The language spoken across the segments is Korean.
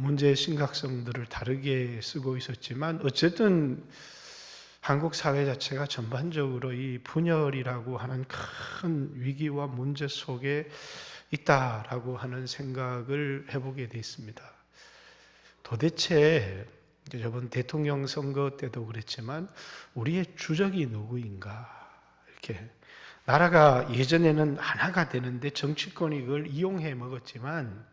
문제의 심각성들을 다르게 쓰고 있었지만 어쨌든 한국 사회 자체가 전반적으로 이 분열이라고 하는 큰 위기와 문제 속에 있다라고 하는 생각을 해보게 됐습니다. 도대체 저번 대통령 선거 때도 그랬지만 우리의 주적이 누구인가? 이렇게 나라가 예전에는 하나가 되는데 정치권이 그걸 이용해 먹었지만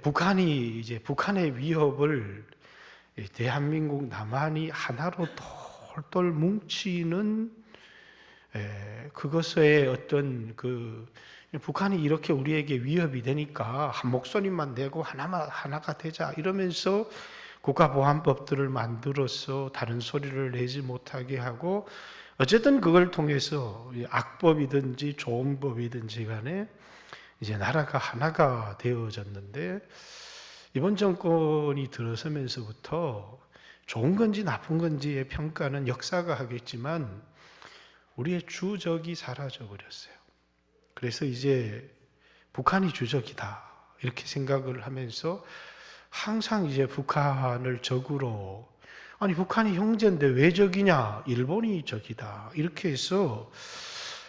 북한이 북한의 위협을 대한민국 남한이 하나로 똘똘 뭉치는 그것의 어떤 북한이 이렇게 우리에게 위협이 되니까 한 목소리만 내고 하나가 되자 이러면서 국가보안법들을 만들어서 다른 소리를 내지 못하게 하고 어쨌든 그걸 통해서 악법이든지 좋은 법이든지 간에 이제 나라가 하나가 되어졌는데 이번 정권이 들어서면서부터 좋은 건지 나쁜 건지의 평가는 역사가 하겠지만 우리의 주적이 사라져 버렸어요. 그래서 이제 북한이 주적이다 이렇게 생각을 하면서 항상 이제 북한을 적으로 아니 북한이 형제인데 왜 적이냐? 일본이 적이다. 이렇게 해서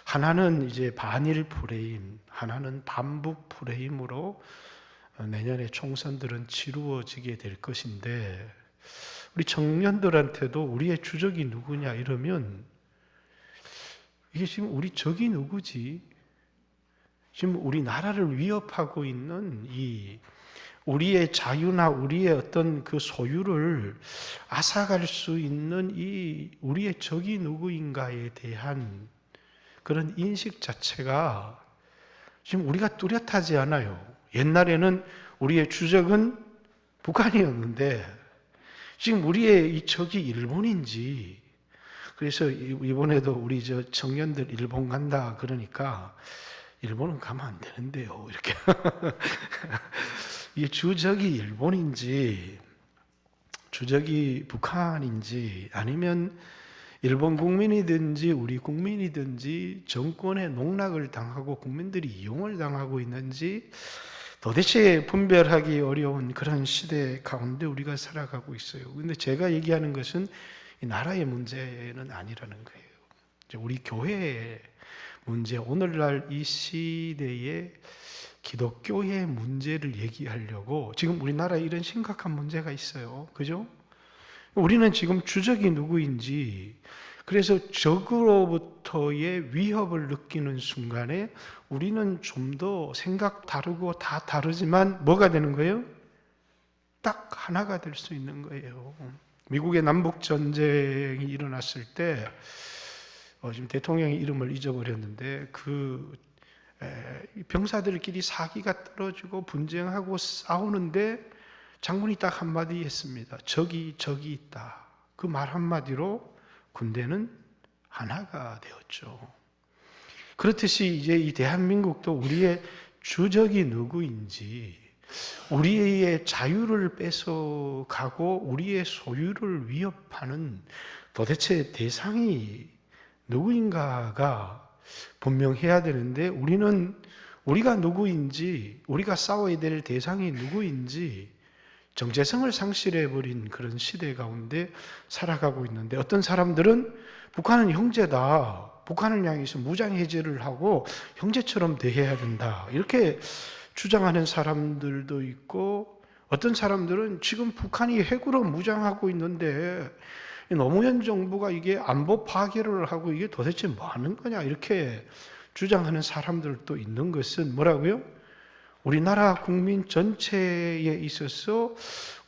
하나는 이제 반일 프레임, 하나는 반북 프레임으로 내년에 총선들은 치루어지게 될 것인데 우리 청년들한테도 우리의 주적이 누구냐 이러면 이게 지금 우리 적이 누구지? 지금 우리 나라를 위협하고 있는 이 우리의 자유나 우리의 어떤 그 소유를 앗아갈 수 있는 이 우리의 적이 누구인가에 대한 그런 인식 자체가 지금 우리가 뚜렷하지 않아요. 옛날에는 우리의 주적은 북한이었는데 지금 우리의 이 적이 일본인지 그래서 이번에도 우리 청년들 일본 간다 그러니까 일본은 가면 안 되는데요. 이렇게 이 주적이 일본인지 주적이 북한인지 아니면 일본 국민이든지 우리 국민이든지 정권의 농락을 당하고 국민들이 이용을 당하고 있는지 도대체 분별하기 어려운 그런 시대 가운데 우리가 살아가고 있어요. 그런데 제가 얘기하는 것은 이 나라의 문제는 아니라는 거예요. 우리 교회의 문제, 오늘날 이 시대의 기독교의 문제를 얘기하려고 지금 우리나라에 이런 심각한 문제가 있어요. 그죠? 우리는 지금 주적이 누구인지 그래서 적으로부터의 위협을 느끼는 순간에 우리는 좀 더 생각 다르고 다 다르지만 뭐가 되는 거예요? 딱 하나가 될 수 있는 거예요. 미국의 남북전쟁이 일어났을 때 지금 대통령의 이름을 잊어버렸는데 병사들끼리 사기가 떨어지고 분쟁하고 싸우는데 장군이 딱 한마디 했습니다. 적이 있다. 그 말 한마디로 군대는 하나가 되었죠. 그렇듯이 이제 이 대한민국도 우리의 주적이 누구인지 우리의 자유를 뺏어가고 우리의 소유를 위협하는 도대체 대상이 누구인가가 분명해야 되는데 우리가 누구인지 우리가 싸워야 될 대상이 누구인지 정체성을 상실해버린 그런 시대 가운데 살아가고 있는데 어떤 사람들은 북한은 형제다. 북한을 향해서 무장해제를 하고 형제처럼 대해야 된다. 이렇게 주장하는 사람들도 있고 어떤 사람들은 지금 북한이 핵으로 무장하고 있는데 노무현 정부가 이게 안보 파괴를 하고 이게 도대체 뭐 하는 거냐 이렇게 주장하는 사람들도 있는 것은 뭐라고요? 우리나라 국민 전체에 있어서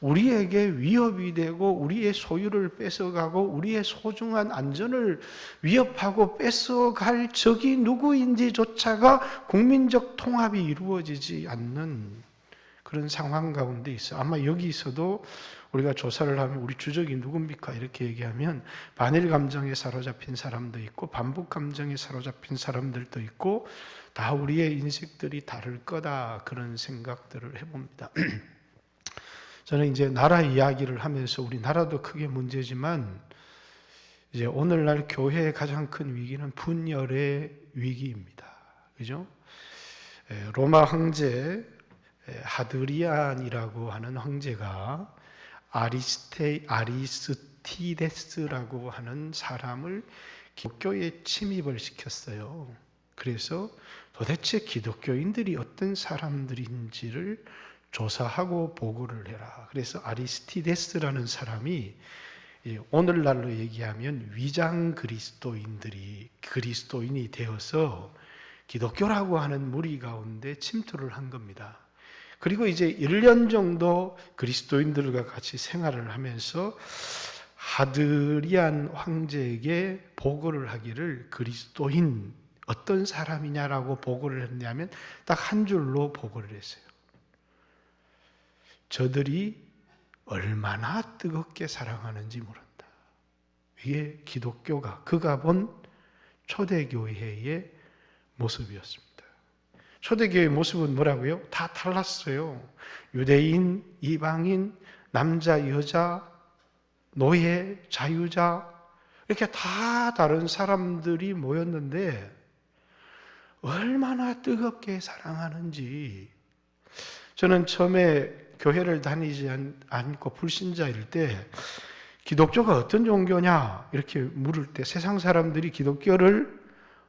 우리에게 위협이 되고 우리의 소유를 뺏어가고 우리의 소중한 안전을 위협하고 뺏어갈 적이 누구인지조차가 국민적 통합이 이루어지지 않는 그런 상황 가운데 있어. 아마 여기서도 우리가 조사를 하면 우리 주적이 누굽니까? 이렇게 얘기하면 반일 감정에 사로잡힌 사람도 있고 반북 감정에 사로잡힌 사람들도 있고 다 우리의 인식들이 다를 거다 그런 생각들을 해봅니다. 저는 이제 나라 이야기를 하면서 우리 나라도 크게 문제지만 이제 오늘날 교회의 가장 큰 위기는 분열의 위기입니다. 그죠? 로마 황제 하드리안이라고 하는 황제가 아리스티데스라고 하는 사람을 기독교에 침입을 시켰어요. 그래서 도대체 기독교인들이 어떤 사람들인지를 조사하고 보고를 해라. 그래서 아리스티데스라는 사람이 오늘날로 얘기하면 위장 그리스도인이 되어서 기독교라고 하는 무리 가운데 침투를 한 겁니다. 그리고 이제 1년 정도 그리스도인들과 같이 생활을 하면서 하드리안 황제에게 보고를 하기를 그리스도인 어떤 사람이냐라고 보고를 했냐면 딱 한 줄로 보고를 했어요. 저들이 얼마나 뜨겁게 사랑하는지 모른다. 이게 기독교가 그가 본 초대교회의 모습이었습니다. 초대교회의 모습은 뭐라고요? 다 달랐어요. 유대인, 이방인, 남자, 여자, 노예, 자유자 이렇게 다 다른 사람들이 모였는데 얼마나 뜨겁게 사랑하는지. 저는 처음에 교회를 다니지 않고 불신자일 때 기독교가 어떤 종교냐 이렇게 물을 때 세상 사람들이 기독교를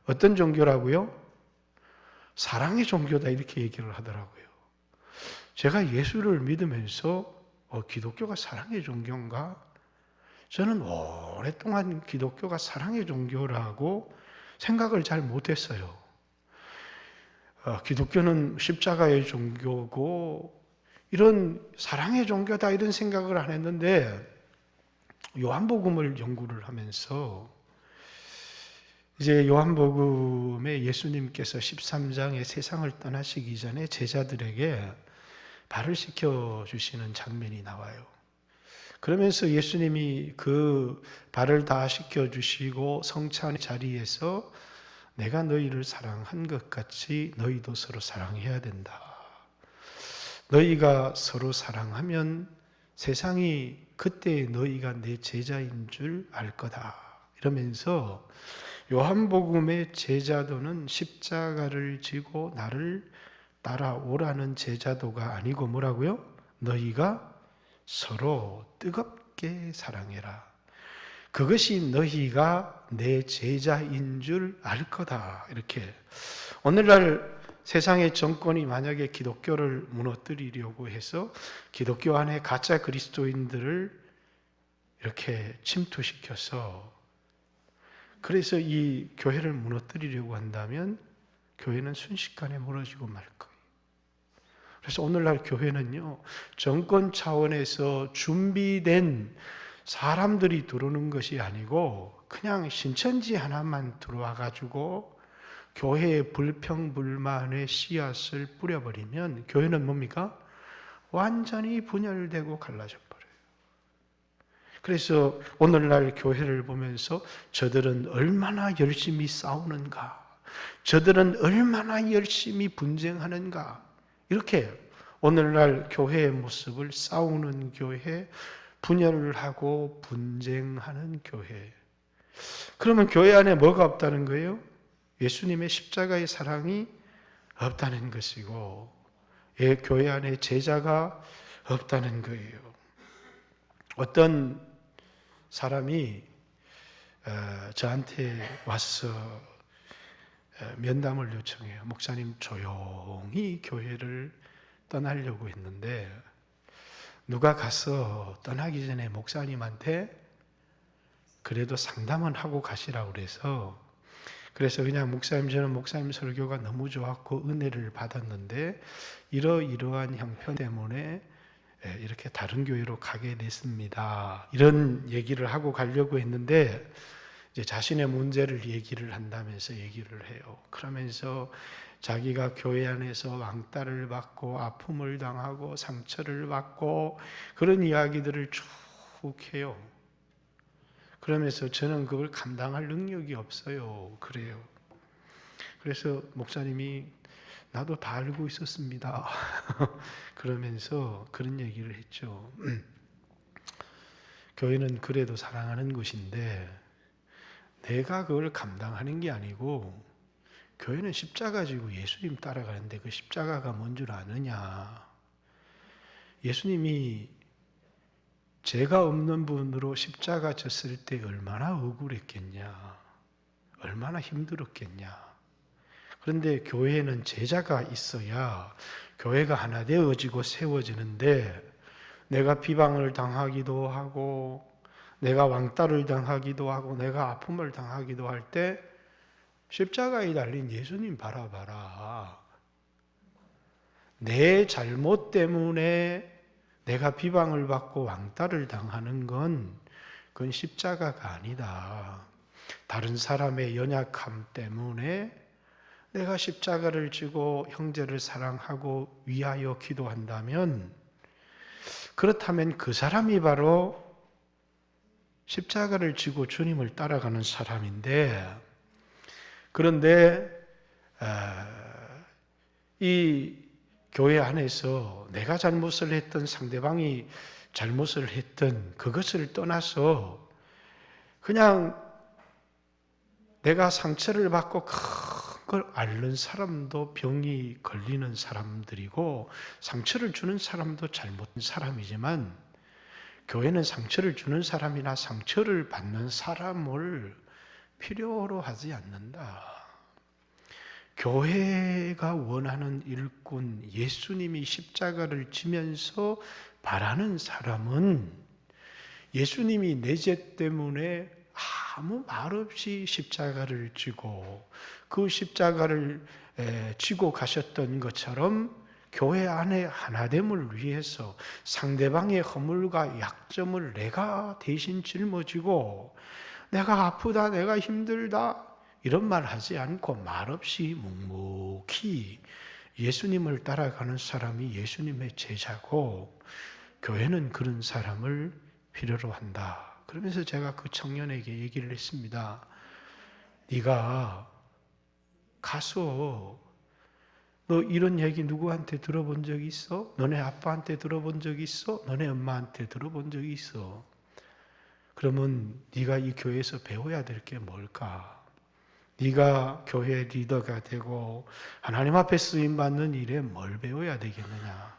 어떤 종교라고요? 사랑의 종교다 이렇게 얘기를 하더라고요. 제가 예수를 믿으면서 기독교가 사랑의 종교인가? 저는 오랫동안 기독교가 사랑의 종교라고 생각을 잘 못했어요. 기독교는 십자가의 종교고 이런 사랑의 종교다 이런 생각을 안 했는데 요한복음을 연구를 하면서 이제 요한복음에 예수님께서 13장에 세상을 떠나시기 전에 제자들에게 발을 씻겨주시는 장면이 나와요. 그러면서 예수님이 그 발을 다 씻겨주시고 성찬의 자리에서 내가 너희를 사랑한 것 같이 너희도 서로 사랑해야 된다. 너희가 서로 사랑하면 세상이 그때 너희가 내 제자인 줄 알 거다. 이러면서 요한복음의 제자도는 십자가를 지고 나를 따라오라는 제자도가 아니고 뭐라고요? 너희가 서로 뜨겁게 사랑해라. 그것이 너희가 내 제자인 줄 알 거다. 이렇게 오늘날 세상의 정권이 만약에 기독교를 무너뜨리려고 해서 기독교 안에 가짜 그리스도인들을 이렇게 침투시켜서 그래서 이 교회를 무너뜨리려고 한다면 교회는 순식간에 무너지고 말 거예요. 그래서 오늘날 교회는요, 정권 차원에서 준비된 사람들이 들어오는 것이 아니고 그냥 신천지 하나만 들어와 가지고 교회의 불평불만의 씨앗을 뿌려버리면 교회는 뭡니까? 완전히 분열되고 갈라져 버려요. 그래서 오늘날 교회를 보면서 저들은 얼마나 열심히 싸우는가, 저들은 얼마나 열심히 분쟁하는가, 이렇게 오늘날 교회의 모습을 싸우는 교회, 분열을 하고 분쟁하는 교회. 그러면 교회 안에 뭐가 없다는 거예요? 예수님의 십자가의 사랑이 없다는 것이고, 교회 안에 제자가 없다는 거예요. 어떤 사람이 저한테 와서 면담을 요청해요. 목사님, 조용히 교회를 떠나려고 했는데 누가 가서 떠나기 전에 목사님한테 그래도 상담은 하고 가시라고 그래서 그냥 목사님, 저는 목사님 설교가 너무 좋았고 은혜를 받았는데 이러이러한 형편 때문에 이렇게 다른 교회로 가게 됐습니다. 이런 얘기를 하고 가려고 했는데 이제 자신의 문제를 얘기를 한다면서 얘기를 해요. 그러면서 자기가 교회 안에서 왕따를 받고 아픔을 당하고 상처를 받고 그런 이야기들을 쭉 해요. 그러면서 저는 그걸 감당할 능력이 없어요. 그래요. 그래서 목사님이 나도 다 알고 있었습니다. 그러면서 그런 얘기를 했죠. 교회는 그래도 사랑하는 곳인데 내가 그걸 감당하는 게 아니고 교회는 십자가 지고 예수님 따라가는데 그 십자가가 뭔 줄 아느냐. 예수님이 죄가 없는 분으로 십자가 졌을 때 얼마나 억울했겠냐, 얼마나 힘들었겠냐. 그런데 교회에는 제자가 있어야 교회가 하나 되어지고 세워지는데, 내가 비방을 당하기도 하고 내가 왕따를 당하기도 하고 내가 아픔을 당하기도 할 때 십자가에 달린 예수님 바라봐라. 내 잘못 때문에 내가 비방을 받고 왕따를 당하는 건 그건 십자가가 아니다. 다른 사람의 연약함 때문에 내가 십자가를 지고 형제를 사랑하고 위하여 기도한다면, 그렇다면 그 사람이 바로 십자가를 지고 주님을 따라가는 사람인데, 그런데 이 교회 안에서 내가 잘못을 했던, 상대방이 잘못을 했던 그것을 떠나서 그냥 내가 상처를 받고 큰 걸 앓는 사람도 병이 걸리는 사람들이고, 상처를 주는 사람도 잘못된 사람이지만, 교회는 상처를 주는 사람이나 상처를 받는 사람을 필요로 하지 않는다. 교회가 원하는 일꾼, 예수님이 십자가를 지면서 바라는 사람은 예수님이 내 죄 때문에 아무 말 없이 십자가를 지고 그 십자가를 지고 가셨던 것처럼 교회 안에 하나됨을 위해서 상대방의 허물과 약점을 내가 대신 짊어지고, 내가 아프다, 내가 힘들다 이런 말 하지 않고 말없이 묵묵히 예수님을 따라가는 사람이 예수님의 제자고, 교회는 그런 사람을 필요로 한다. 그러면서 제가 그 청년에게 얘기를 했습니다. 네가 가서 너 이런 얘기 누구한테 들어본 적 있어? 너네 아빠한테 들어본 적 있어? 너네 엄마한테 들어본 적 있어? 그러면 네가 이 교회에서 배워야 될 게 뭘까? 네가 교회 리더가 되고 하나님 앞에 쓰임받는 일에 뭘 배워야 되겠느냐?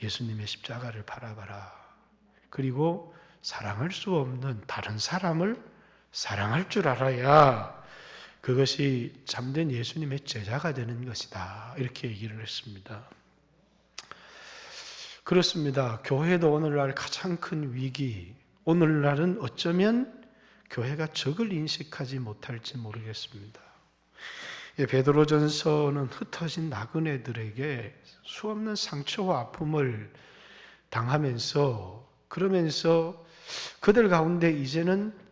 예수님의 십자가를 바라봐라. 그리고 사랑할 수 없는 다른 사람을 사랑할 줄 알아야 그것이 참된 예수님의 제자가 되는 것이다. 이렇게 얘기를 했습니다. 그렇습니다. 교회도 오늘날 가장 큰 위기, 오늘날은 어쩌면 교회가 적을 인식하지 못할지 모르겠습니다. 베드로전서는 흩어진 나그네들에게 수없는 상처와 아픔을 당하면서, 그러면서 그들 가운데 이제는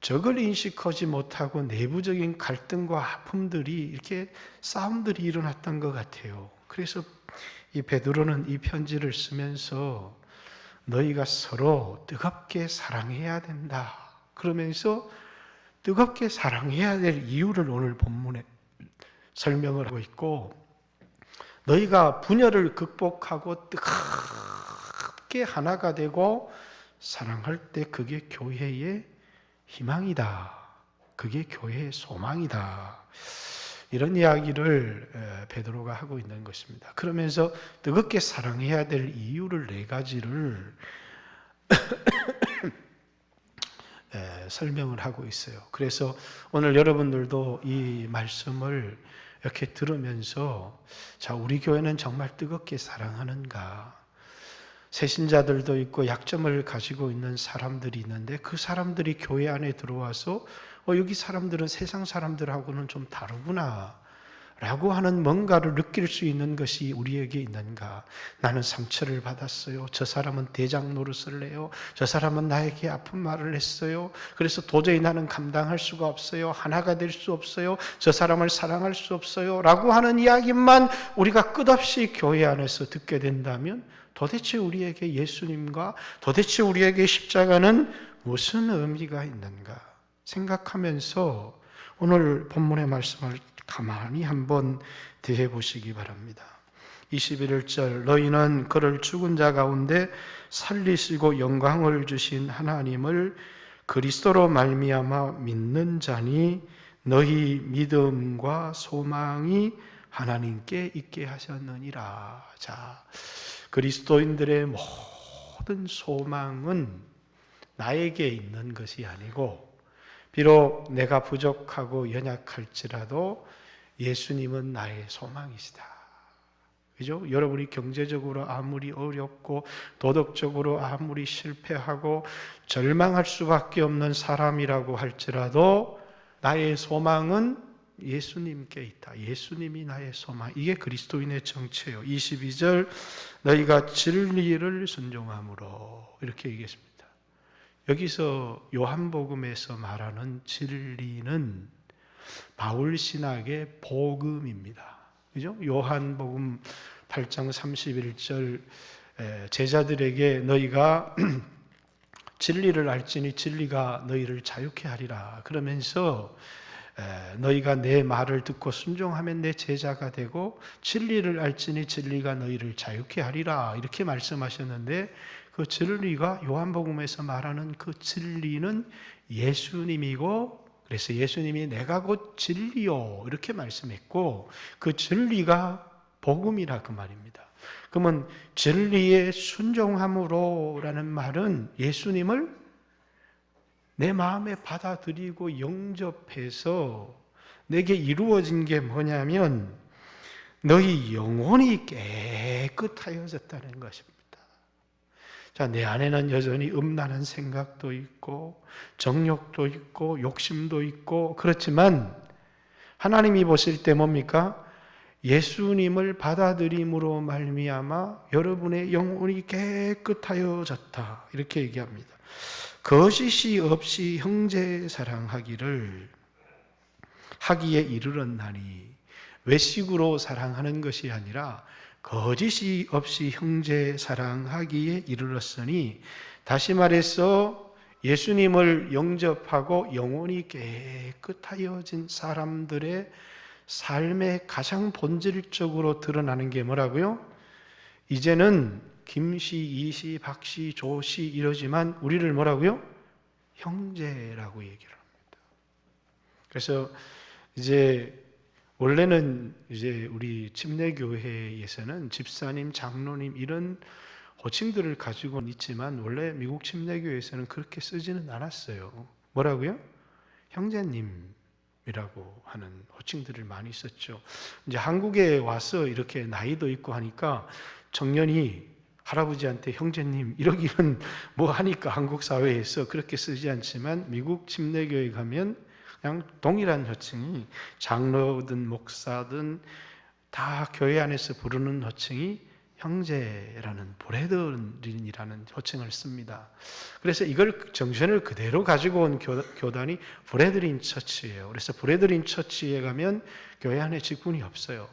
적을 인식하지 못하고 내부적인 갈등과 아픔들이, 이렇게 싸움들이 일어났던 것 같아요. 그래서 이 베드로는 이 편지를 쓰면서 너희가 서로 뜨겁게 사랑해야 된다. 그러면서 뜨겁게 사랑해야 될 이유를 오늘 본문에 설명을 하고 있고, 너희가 분열을 극복하고 뜨겁게 하나가 되고 사랑할 때 그게 교회의 희망이다. 그게 교회의 소망이다. 이런 이야기를 베드로가 하고 있는 것입니다. 그러면서 뜨겁게 사랑해야 될 이유를 4가지를 설명을 하고 있어요. 그래서 오늘 여러분들도 이 말씀을 이렇게 들으면서, 자, 우리 교회는 정말 뜨겁게 사랑하는가? 새신자들도 있고 약점을 가지고 있는 사람들이 있는데, 그 사람들이 교회 안에 들어와서 여기 사람들은 세상 사람들하고는 좀 다르구나 라고 하는 뭔가를 느낄 수 있는 것이 우리에게 있는가? 나는 상처를 받았어요. 저 사람은 대장 노릇을 해요. 저 사람은 나에게 아픈 말을 했어요. 그래서 도저히 나는 감당할 수가 없어요. 하나가 될 수 없어요. 저 사람을 사랑할 수 없어요. 라고 하는 이야기만 우리가 끝없이 교회 안에서 듣게 된다면, 도대체 우리에게 예수님과 도대체 우리에게 십자가는 무슨 의미가 있는가 생각하면서 오늘 본문의 말씀을 가만히 한번 대해 보시기 바랍니다. 21절, 너희는 그를 죽은 자 가운데 살리시고 영광을 주신 하나님을 그리스도로 말미암아 믿는 자니, 너희 믿음과 소망이 하나님께 있게 하셨느니라. 자, 그리스도인들의 모든 소망은 나에게 있는 것이 아니고, 비록 내가 부족하고 연약할지라도 예수님은 나의 소망이시다. 그죠? 여러분이 경제적으로 아무리 어렵고 도덕적으로 아무리 실패하고 절망할 수밖에 없는 사람이라고 할지라도 나의 소망은 예수님께 있다. 예수님이 나의 소망. 이게 그리스도인의 정체예요. 22절 너희가 진리를 순종함으로 이렇게 얘기했습니다. 여기서 요한복음에서 말하는 진리는 바울 신학의 복음입니다. 그죠? 요한복음 8장 31절 제자들에게 너희가 진리를 알지니 진리가 너희를 자유케 하리라. 그러면서 너희가 내 말을 듣고 순종하면 내 제자가 되고 진리를 알지니 진리가 너희를 자유케 하리라. 이렇게 말씀하셨는데 그 진리가 요한복음에서 말하는 그 진리는 예수님이고, 그래서 예수님이 내가 곧 진리요 이렇게 말씀했고, 그 진리가 복음이라 그 말입니다. 그러면 진리에 순종함으로라는 말은 예수님을 내 마음에 받아들이고 영접해서 내게 이루어진 게 뭐냐면 너희 영혼이 깨끗하여졌다는 것입니다. 자, 내 안에는 여전히 음란한 생각도 있고 정욕도 있고 욕심도 있고 그렇지만 하나님이 보실 때 뭡니까? 예수님을 받아들임으로 말미암아 여러분의 영혼이 깨끗하여졌다 이렇게 얘기합니다. 거짓이 없이 형제 사랑하기를 하기에 이르렀나니, 외식으로 사랑하는 것이 아니라 거짓이 없이 형제 사랑하기에 이르렀으니, 다시 말해서 예수님을 영접하고 영혼이 깨끗하여진 사람들의 삶의 가장 본질적으로 드러나는 게 뭐라고요? 이제는 김씨, 이씨, 박씨, 조씨 이러지만 우리를 뭐라고요? 형제라고 얘기를 합니다. 그래서 이제 원래는 이제 우리 침례교회에서는 집사님, 장로님 이런 호칭들을 가지고는 있지만 원래 미국 침례교회에서는 그렇게 쓰지는 않았어요. 뭐라고요? 형제님이라고 하는 호칭들을 많이 썼죠. 이제 한국에 와서 이렇게 나이도 있고 하니까 청년이 할아버지한테 형제님 이러기는 뭐 하니까 한국 사회에서 그렇게 쓰지 않지만 미국 침례교회 가면 그냥 동일한 호칭이 장로든 목사든 다 교회 안에서 부르는 호칭이 형제라는 브레드린이라는 호칭을 씁니다. 그래서 이걸 정신을 그대로 가지고 온 교단이 브레드린 처치예요. 그래서 브레드린 처치에 가면 교회 안에 직분이 없어요.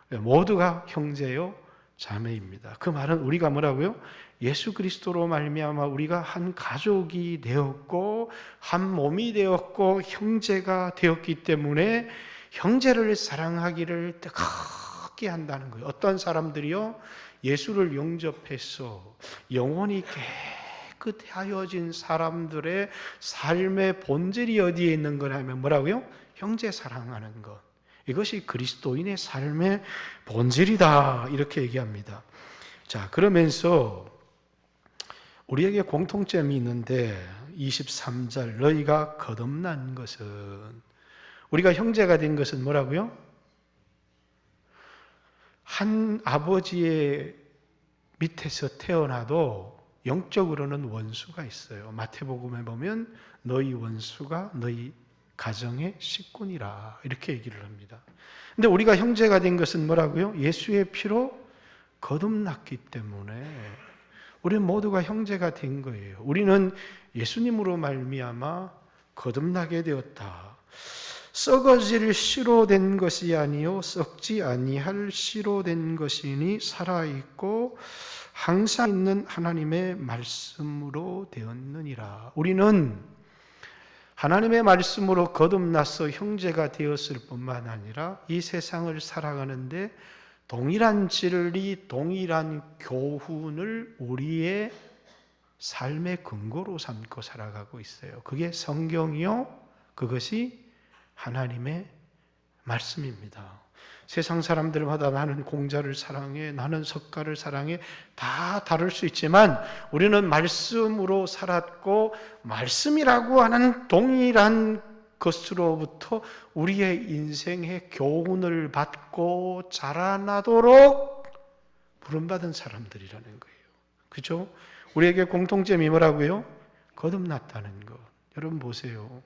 모두가 형제요 자매입니다. 그 말은 우리가 뭐라고요? 예수 그리스도로 말미암아 우리가 한 가족이 되었고 한 몸이 되었고 형제가 되었기 때문에 형제를 사랑하기를 뜨겁게 한다는 거예요. 어떤 사람들이요? 예수를 영접해서 영혼이 깨끗하여진 사람들의 삶의 본질이 어디에 있는 거냐면 뭐라고요? 형제 사랑하는 것. 이것이 그리스도인의 삶의 본질이다 이렇게 얘기합니다. 자, 그러면서 우리에게 공통점이 있는데 23절 너희가 거듭난 것은, 우리가 형제가 된 것은 뭐라고요? 한 아버지의 밑에서 태어나도 영적으로는 원수가 있어요. 마태복음에 보면 너희 원수가 너희 가정의 식군이라 이렇게 얘기를 합니다. 근데 우리가 형제가 된 것은 뭐라고요? 예수의 피로 거듭났기 때문에 우리 모두가 형제가 된 거예요. 우리는 예수님으로 말미암아 거듭나게 되었다. 썩어질 씨로 된 것이 아니요 썩지 아니할 씨로 된 것이니 살아있고 항상 있는 하나님의 말씀으로 되었느니라. 우리는 하나님의 말씀으로 거듭나서 형제가 되었을 뿐만 아니라 이 세상을 살아가는데 동일한 진리, 동일한 교훈을 우리의 삶의 근거로 삼고 살아가고 있어요. 그게 성경이요, 그것이 하나님의 말씀입니다. 세상 사람들마다 나는 공자를 사랑해, 나는 석가를 사랑해, 다 다를 수 있지만 우리는 말씀으로 살았고 말씀이라고 하는 동일한 것으로부터 우리의 인생의 교훈을 받고 자라나도록 부름받은 사람들이라는 거예요. 그죠? 우리에게 공통점이 뭐라고요? 거듭났다는 것. 여러분 보세요.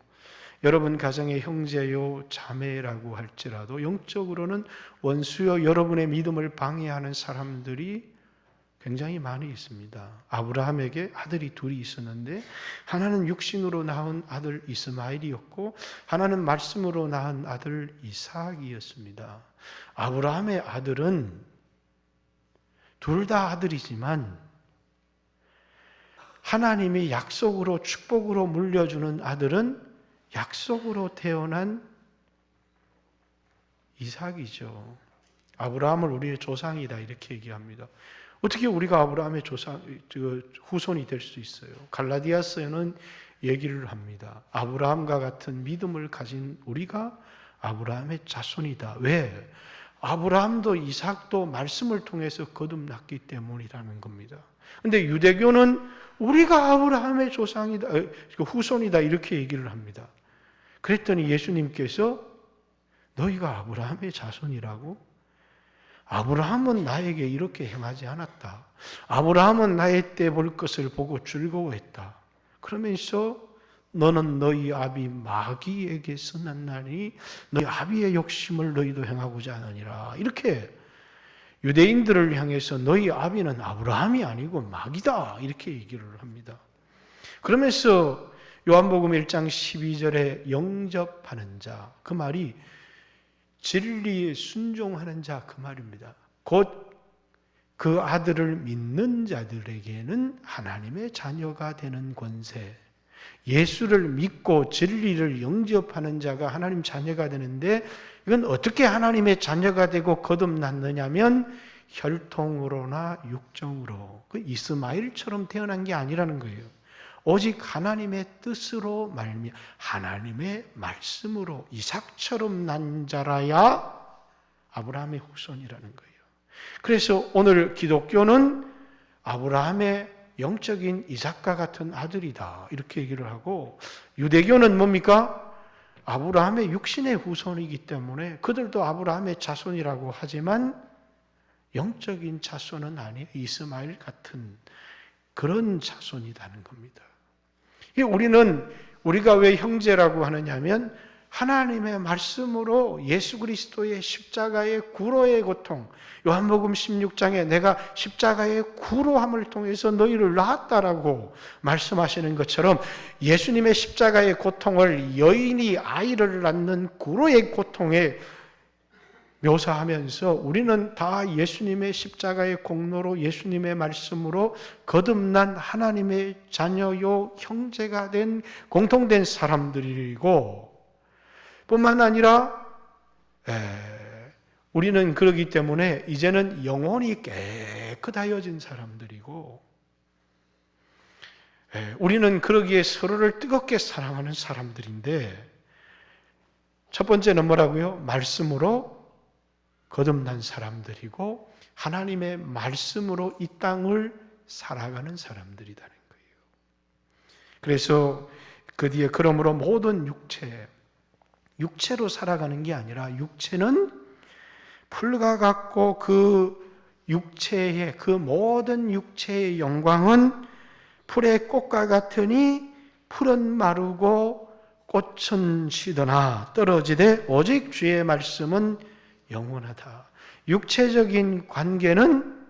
여러분 가정의 형제요 자매라고 할지라도 영적으로는 원수요 여러분의 믿음을 방해하는 사람들이 굉장히 많이 있습니다. 아브라함에게 아들이 둘이 있었는데 하나는 육신으로 낳은 아들 이스마엘이었고 하나는 말씀으로 낳은 아들 이삭이었습니다. 아브라함의 아들은 둘 다 아들이지만 하나님이 약속으로 축복으로 물려주는 아들은 약속으로 태어난 이삭이죠. 아브라함을 우리의 조상이다 이렇게 얘기합니다. 어떻게 우리가 아브라함의 후손이 될 수 있어요? 갈라디아서에는 얘기를 합니다. 아브라함과 같은 믿음을 가진 우리가 아브라함의 자손이다. 왜? 아브라함도 이삭도 말씀을 통해서 거듭났기 때문이라는 겁니다. 근데 유대교는 우리가 아브라함의 조상이다, 후손이다 이렇게 얘기를 합니다. 그랬더니 예수님께서 너희가 아브라함의 자손이라고? 아브라함은 나에게 이렇게 행하지 않았다. 아브라함은 나의 때 볼 것을 보고 즐거워했다. 그러면서 너는 너희 아비 마귀에게서 났나니 너희 아비의 욕심을 너희도 행하고자 하느니라. 이렇게 유대인들을 향해서 너희 아비는 아브라함이 아니고 마귀다. 이렇게 얘기를 합니다. 그러면서 요한복음 1장 12절에 영접하는 자, 그 말이 진리에 순종하는 자 그 말입니다. 곧 그 아들을 믿는 자들에게는 하나님의 자녀가 되는 권세, 예수를 믿고 진리를 영접하는 자가 하나님 자녀가 되는데 이건 어떻게 하나님의 자녀가 되고 거듭났느냐면 혈통으로나 육정으로 그 이스마엘처럼 태어난 게 아니라는 거예요. 오직 하나님의 뜻으로 말미암아 하나님의 말씀으로 이삭처럼 난 자라야 아브라함의 후손이라는 거예요. 그래서 오늘 기독교는 아브라함의 영적인 이삭과 같은 아들이다 이렇게 얘기를 하고, 유대교는 뭡니까? 아브라함의 육신의 후손이기 때문에 그들도 아브라함의 자손이라고 하지만 영적인 자손은 아니에요. 이스마엘 같은 그런 자손이라는 겁니다. 우리가 왜 형제라고 하느냐면 하나님의 말씀으로 예수 그리스도의 십자가의 구로의 고통, 요한복음 16장에 내가 십자가의 구로함을 통해서 너희를 낳았다라고 말씀하시는 것처럼 예수님의 십자가의 고통을 여인이 아이를 낳는 구로의 고통에 묘사하면서 우리는 다 예수님의 십자가의 공로로 예수님의 말씀으로 거듭난 하나님의 자녀요 형제가 된 공통된 사람들이고, 뿐만 아니라 우리는 그러기 때문에 이제는 영혼이 깨끗하여진 사람들이고, 우리는 그러기에 서로를 뜨겁게 사랑하는 사람들인데, 첫 번째는 뭐라고요? 말씀으로 거듭난 사람들이고 하나님의 말씀으로 이 땅을 살아가는 사람들이라는 거예요. 그래서 그 뒤에 그러므로 모든 육체로 살아가는 게 아니라 육체는 풀과 같고 그 육체의 그 모든 육체의 영광은 풀의 꽃과 같으니 풀은 마르고 꽃은 시드나 떨어지되 오직 주의 말씀은 영원하다. 육체적인 관계는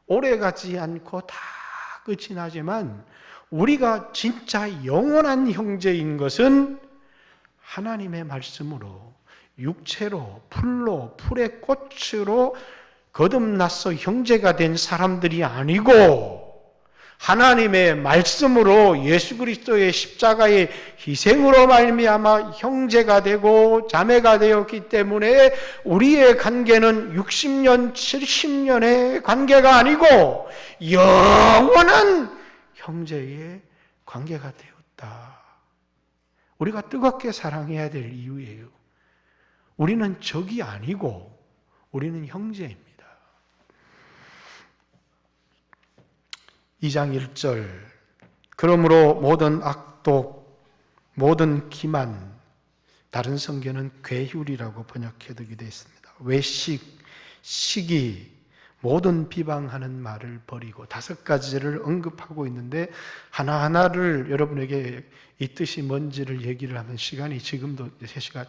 오래가지 않고 다 끝이 나지만 우리가 진짜 영원한 형제인 것은 하나님의 말씀으로 육체로 풀로 풀의 꽃으로 거듭나서 형제가 된 사람들이 아니고 하나님의 말씀으로 예수 그리스도의 십자가의 희생으로 말미암아 형제가 되고 자매가 되었기 때문에 우리의 관계는 60년, 70년의 관계가 아니고 영원한 형제의 관계가 되었다. 우리가 뜨겁게 사랑해야 될 이유예요. 우리는 적이 아니고 우리는 형제입니다. 2장 1절 그러므로 모든 악독, 모든 기만, 다른 성경은 괴휼이라고 번역해두기도 했습니다. 외식, 시기, 모든 비방하는 말을 버리고 5가지를 언급하고 있는데 하나하나를 여러분에게 이 뜻이 뭔지를 얘기를 하는 시간이 지금도 3시간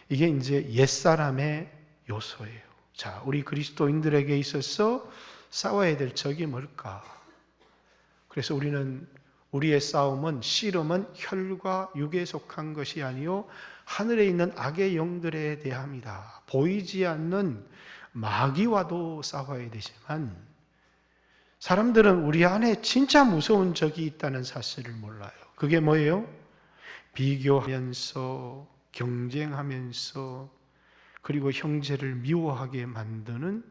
이게 이제 옛사람의 요소예요. 자, 우리 그리스도인들에게 있어서 싸워야 될 적이 뭘까? 그래서 우리의 싸움은 씨름은 혈과 육에 속한 것이 아니요 하늘에 있는 악의 영들에 대합니다. 보이지 않는 마귀와도 싸워야 되지만 사람들은 우리 안에 진짜 무서운 적이 있다는 사실을 몰라요. 그게 뭐예요? 비교하면서 경쟁하면서 그리고 형제를 미워하게 만드는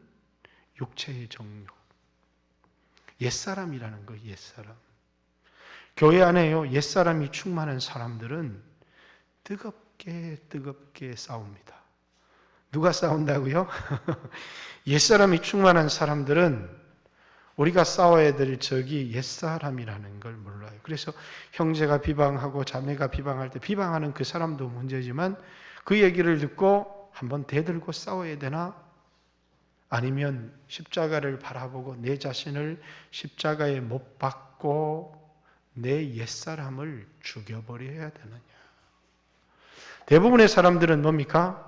육체의 정욕. 옛사람이라는 거예요. 옛사람. 교회 안에요. 옛사람이 충만한 사람들은 뜨겁게 싸웁니다. 누가 싸운다고요? 옛사람이 충만한 사람들은 우리가 싸워야 될 적이 옛사람이라는 걸 몰라요. 그래서 형제가 비방하고 자매가 비방할 때 비방하는 그 사람도 문제지만 그 얘기를 듣고 한번 대들고 싸워야 되나? 아니면 십자가를 바라보고 내 자신을 십자가에 못 박고 내 옛사람을 죽여버려야 되느냐? 대부분의 사람들은 뭡니까?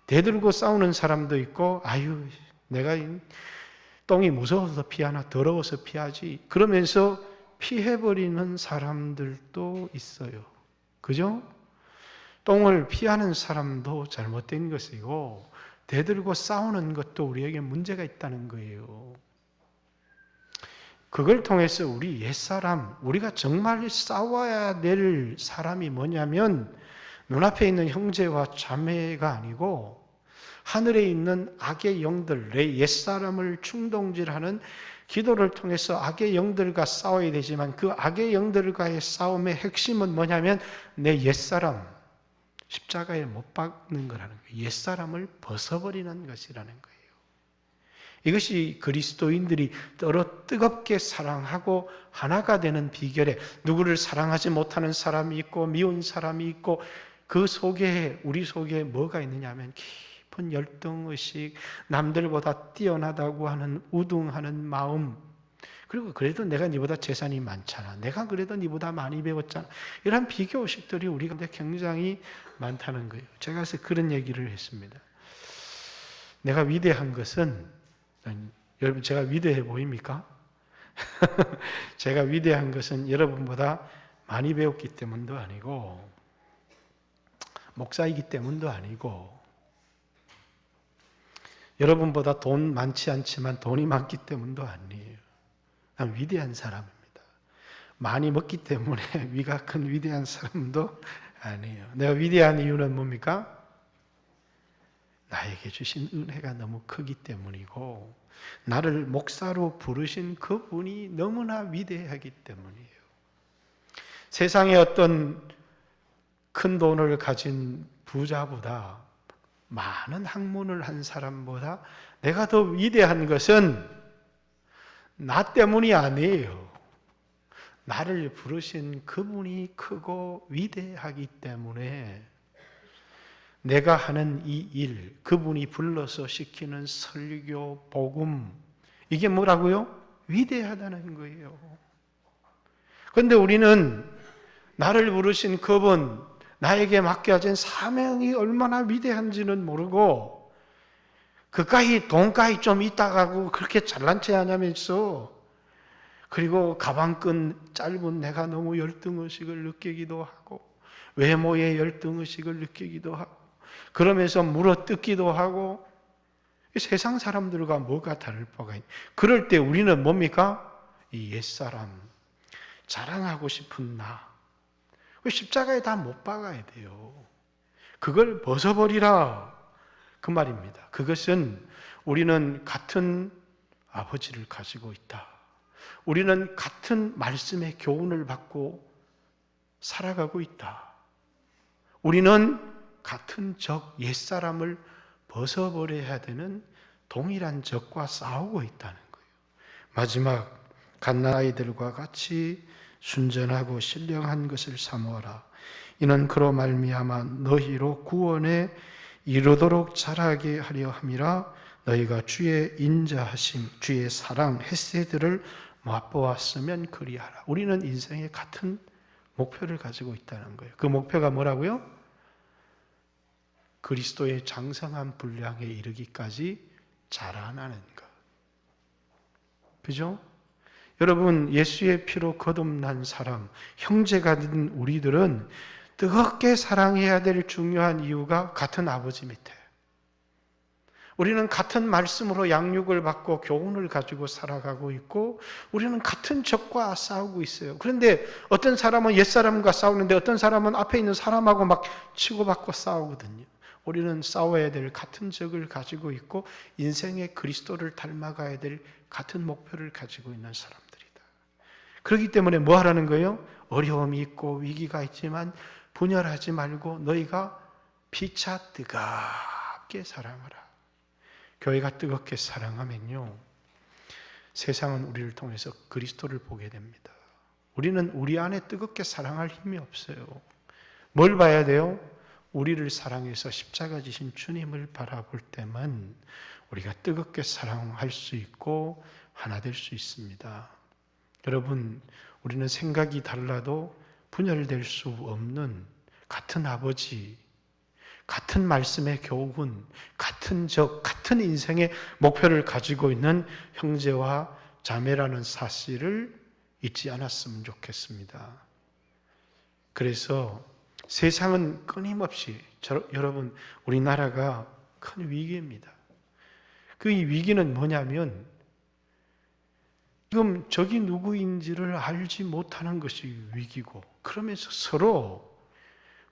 대들고 싸우는 사람도 있고 아유 내가 똥이 무서워서 피하나 더러워서 피하지 그러면서 피해버리는 사람들도 있어요. 그죠? 똥을 피하는 사람도 잘못된 것이고 대들고 싸우는 것도 우리에게 문제가 있다는 거예요. 그걸 통해서 우리 옛사람, 우리가 정말 싸워야 될 사람이 뭐냐면 눈앞에 있는 형제와 자매가 아니고 하늘에 있는 악의 영들, 내 옛사람을 충동질하는 기도를 통해서 악의 영들과 싸워야 되지만 그 악의 영들과의 싸움의 핵심은 뭐냐면 내 옛사람, 십자가에 못 박는 거라는 거예요. 옛사람을 벗어버리는 것이라는 거예요. 이것이 그리스도인들이 뜨겁게 사랑하고 하나가 되는 비결에 누구를 사랑하지 못하는 사람이 있고 미운 사람이 있고 그 속에 우리 속에 뭐가 있느냐 하면 깊은 열등의식, 남들보다 뛰어나다고 하는 우등하는 마음 그리고 그래도 내가 네보다 재산이 많잖아. 내가 그래도 네보다 많이 배웠잖아. 이런 비교의식들이 우리 가운데 굉장히 많다는 거예요. 제가 그래서 그런 얘기를 했습니다. 내가 위대한 것은 여러분 제가 위대해 보입니까? 제가 위대한 것은 여러분보다 많이 배웠기 때문도 아니고 목사이기 때문도 아니고 여러분보다 돈 많지 않지만 돈이 많기 때문도 아니에요. 난 위대한 사람입니다. 많이 먹기 때문에 위가 큰 위대한 사람도 아니에요. 내가 위대한 이유는 뭡니까? 나에게 주신 은혜가 너무 크기 때문이고 나를 목사로 부르신 그분이 너무나 위대하기 때문이에요. 세상에 어떤 큰 돈을 가진 부자보다 많은 학문을 한 사람보다 내가 더 위대한 것은 나 때문이 아니에요. 나를 부르신 그분이 크고 위대하기 때문에 내가 하는 이 일, 그분이 불러서 시키는 설교, 복음, 이게 뭐라고요? 위대하다는 거예요. 그런데 우리는 나를 부르신 그분, 나에게 맡겨진 사명이 얼마나 위대한지는 모르고 그까이 돈가이 좀 있다가고 그렇게 잘난 체 하냐면서 그리고 가방끈 짧은 내가 너무 열등의식을 느끼기도 하고 외모의 열등의식을 느끼기도 하고 그러면서 물어뜯기도 하고 세상 사람들과 뭐가 다를 바가 있냐. 그럴 때 우리는 뭡니까? 이 옛사람, 자랑하고 싶은 나. 십자가에 다 못 박아야 돼요. 그걸 벗어버리라. 그 말입니다. 그것은 우리는 같은 아버지를 가지고 있다. 우리는 같은 말씀의 교훈을 받고 살아가고 있다. 우리는 같은 옛사람을 벗어버려야 되는 동일한 적과 싸우고 있다는 거예요. 마지막 갓난아이들과 같이 순전하고 신령한 것을 사모하라. 이는 그로 말미암아 너희로 구원에 이르도록 자라게 하려 함이라. 너희가 주의 인자하심, 주의 사랑, 헤세드를 맛보았으면 그리하라. 우리는 인생에 같은 목표를 가지고 있다는 거예요. 그 목표가 뭐라고요? 그리스도의 장성한 분량에 이르기까지 자라나는 것. 그죠? 여러분, 예수의 피로 거듭난 사람, 형제가 된 우리들은 뜨겁게 사랑해야 될 중요한 이유가 같은 아버지 밑에. 우리는 같은 말씀으로 양육을 받고 교훈을 가지고 살아가고 있고, 우리는 같은 적과 싸우고 있어요. 그런데 어떤 사람은 옛사람과 싸우는데 어떤 사람은 앞에 있는 사람하고 막 치고받고 싸우거든요. 우리는 싸워야 될 같은 적을 가지고 있고 인생의 그리스도를 닮아가야 될 같은 목표를 가지고 있는 사람들이다. 그렇기 때문에 뭐 하라는 거예요? 어려움이 있고 위기가 있지만 분열하지 말고 너희가 피차 뜨겁게 사랑하라. 교회가 뜨겁게 사랑하면요, 세상은 우리를 통해서 그리스도를 보게 됩니다. 우리는 우리 안에 뜨겁게 사랑할 힘이 없어요. 뭘 봐야 돼요? 우리를 사랑해서 십자가 지신 주님을 바라볼 때만 우리가 뜨겁게 사랑할 수 있고 하나 될 수 있습니다. 여러분, 우리는 생각이 달라도 분열될 수 없는 같은 아버지, 같은 말씀의 교훈, 같은 적, 같은 인생의 목표를 가지고 있는 형제와 자매라는 사실을 잊지 않았으면 좋겠습니다. 그래서 세상은 끊임없이, 여러분, 우리나라가 큰 위기입니다. 그 위기는 뭐냐면 지금 적이 누구인지를 알지 못하는 것이 위기고, 그러면서 서로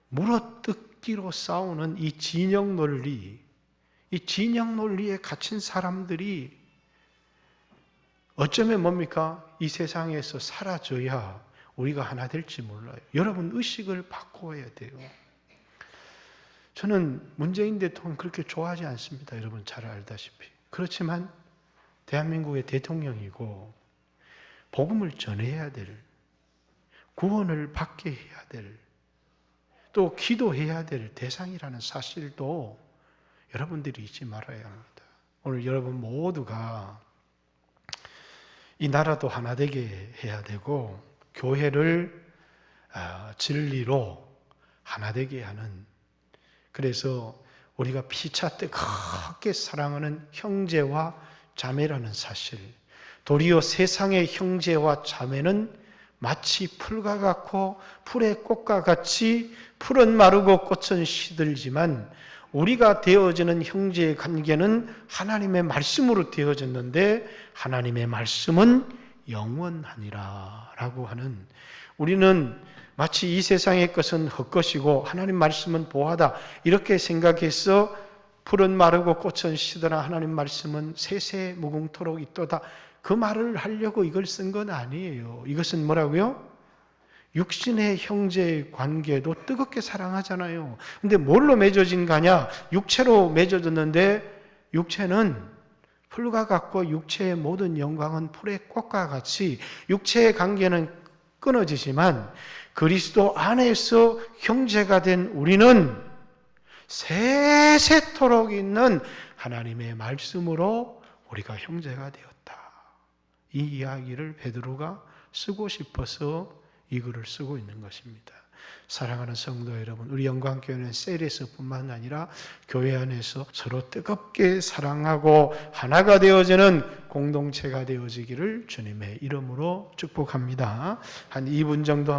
물어뜯기로 싸우는 이 진영 논리, 이 진영 논리에 갇힌 사람들이 어쩌면 뭡니까? 이 세상에서 사라져야 우리가 하나 될지 몰라요. 여러분, 의식을 바꿔야 돼요. 저는 문재인 대통령 그렇게 좋아하지 않습니다. 여러분 잘 알다시피. 그렇지만 대한민국의 대통령이고 복음을 전해야 될, 구원을 받게 해야 될, 또 기도해야 될 대상이라는 사실도 여러분들이 잊지 말아야 합니다. 오늘 여러분 모두가 이 나라도 하나 되게 해야 되고 교회를 진리로 하나 되게 하는, 그래서 우리가 피차 뜨겁게 사랑하는 형제와 자매라는 사실, 도리어 세상의 형제와 자매는 마치 풀과 같고 풀의 꽃과 같이 풀은 마르고 꽃은 시들지만 우리가 되어지는 형제의 관계는 하나님의 말씀으로 되어졌는데 하나님의 말씀은 영원하니라 라고 하는, 우리는 마치 이 세상의 것은 헛것이고 하나님 말씀은 보하다 이렇게 생각해서 풀은 마르고 꽃은 시드나 하나님 말씀은 세세 무궁토록 있도다, 그 말을 하려고 이걸 쓴 건 아니에요. 이것은 뭐라고요? 육신의 형제의 관계도 뜨겁게 사랑하잖아요. 근데 뭘로 맺어진 거냐? 육체로 맺어졌는데 육체는 풀과 같고 육체의 모든 영광은 풀의 꽃과 같이 육체의 관계는 끊어지지만 그리스도 안에서 형제가 된 우리는 세세토록 있는 하나님의 말씀으로 우리가 형제가 되었다. 이 이야기를 베드로가 쓰고 싶어서 이 글을 쓰고 있는 것입니다. 사랑하는 성도 여러분, 우리 영광교회는 셀에서뿐만 아니라 교회 안에서 서로 뜨겁게 사랑하고 하나가 되어지는 공동체가 되어지기를 주님의 이름으로 축복합니다. 한 2분 정도